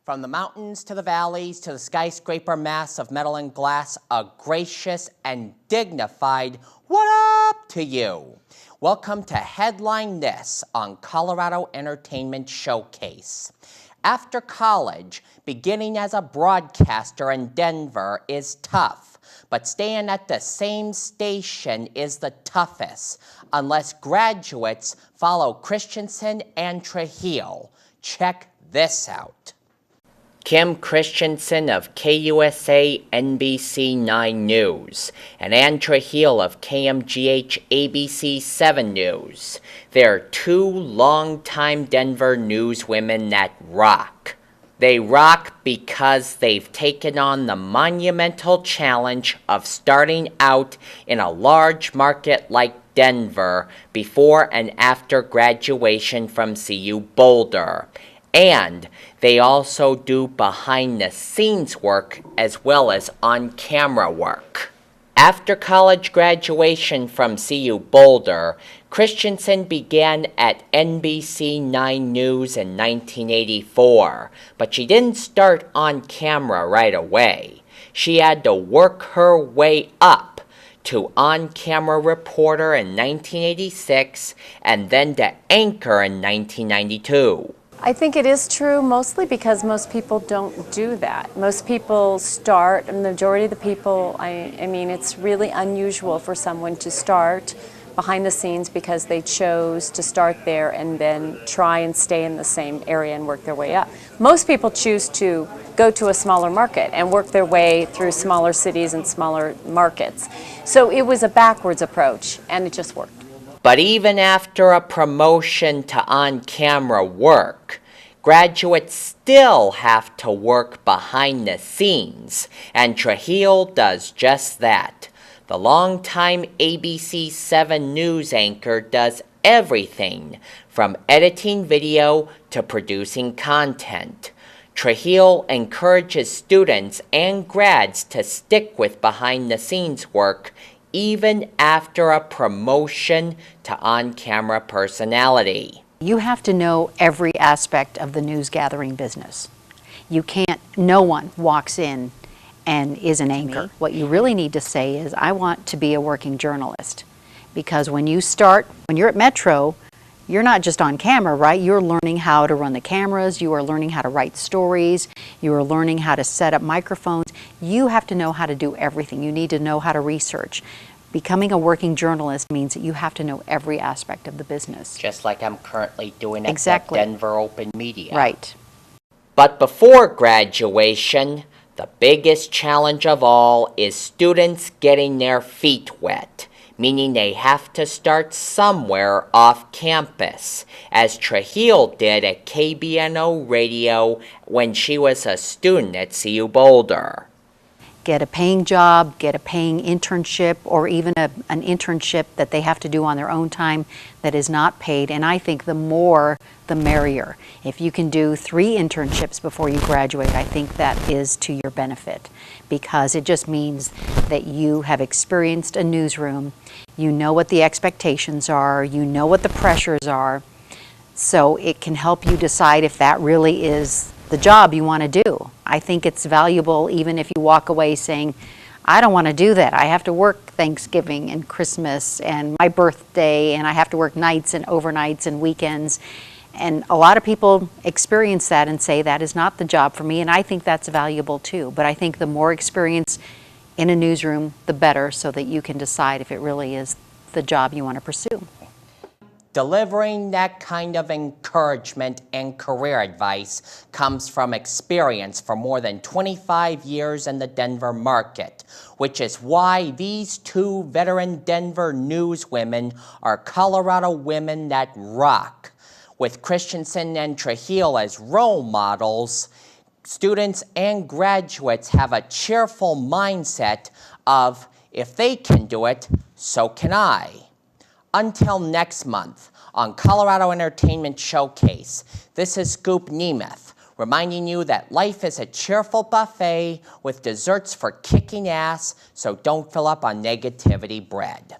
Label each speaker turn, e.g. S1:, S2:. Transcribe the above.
S1: From the mountains to the valleys to the skyscraper mass of metal and glass, a gracious and dignified what up to you. Welcome to Headline This on Colorado Entertainment Showcase. After college, beginning as a broadcaster in Denver is tough, but staying at the same station is the toughest, unless graduates follow Christensen and Trujillo. Check this out. Kim Christensen of KUSA-NBC 9 News and Ann Trujillo of KMGH-ABC 7 News. They're two longtime Denver newswomen that rock. They rock because they've taken on the monumental challenge of starting out in a large market like Denver before and after graduation from CU Boulder. And they also do behind-the-scenes work as well as on-camera work. After college graduation from CU Boulder, Christensen began at NBC 9 News in 1984, but she didn't start on camera right away. She had to work her way up to on-camera reporter in 1986 and then to anchor in 1992.
S2: I think it is true mostly because most people don't do that. Most people start, and the majority of the people, I mean, it's really unusual for someone to start behind the scenes because they chose to start there and then try and stay in the same area and work their way up. Most people choose to go to a smaller market and work their way through smaller cities and smaller markets. So it was a backwards approach, and it just worked.
S1: But even after a promotion to on-camera work, graduates still have to work behind the scenes, and Trujillo does just that. The longtime ABC 7 News anchor does everything from editing video to producing content. Trujillo encourages students and grads to stick with behind-the-scenes work even after a promotion to on-camera personality.
S3: You have to know every aspect of the news gathering business. You can't, no one walks in and is an anchor. What you really need to say is, I want to be a working journalist. Because when you start, when you're at Metro, you're not just on camera, right? You're learning how to run the cameras, you are learning how to write stories, you are learning how to set up microphones. You have to know how to do everything. You need to know how to research. Becoming a working journalist means that you have to know every aspect of the business.
S1: Just like I'm currently doing at
S3: Exactly.
S1: the Denver Open Media.
S3: Right.
S1: But before graduation, the biggest challenge of all is students getting their feet wet, meaning they have to start somewhere off campus, as Trujillo did at KBNO Radio when she was a student at CU Boulder.
S3: Get a paying job, get a paying internship, or even an internship that they have to do on their own time that is not paid. And I think the more, the merrier. If you can do 3 internships before you graduate, I think that is to your benefit, because it just means that you have experienced a newsroom, you know what the expectations are, you know what the pressures are, so it can help you decide if that really is the job you want to do. I think it's valuable even if you walk away saying, I don't want to do that. I have to work Thanksgiving and Christmas and my birthday, and I have to work nights and overnights and weekends. And a lot of people experience that and say that is not the job for me, and I think that's valuable too. But I think the more experience in a newsroom, the better, so that you can decide if it really is the job you want to pursue.
S1: Delivering that kind of encouragement and career advice comes from experience for more than 25 years in the Denver market, which is why these two veteran Denver newswomen are Colorado women that rock. With Christensen and Trujillo as role models, students and graduates have a cheerful mindset of, if they can do it, so can I. Until next month on Colorado Entertainment Showcase, this is Scoop Nemeth, reminding you that life is a cheerful buffet with desserts for kicking ass, so don't fill up on negativity bread.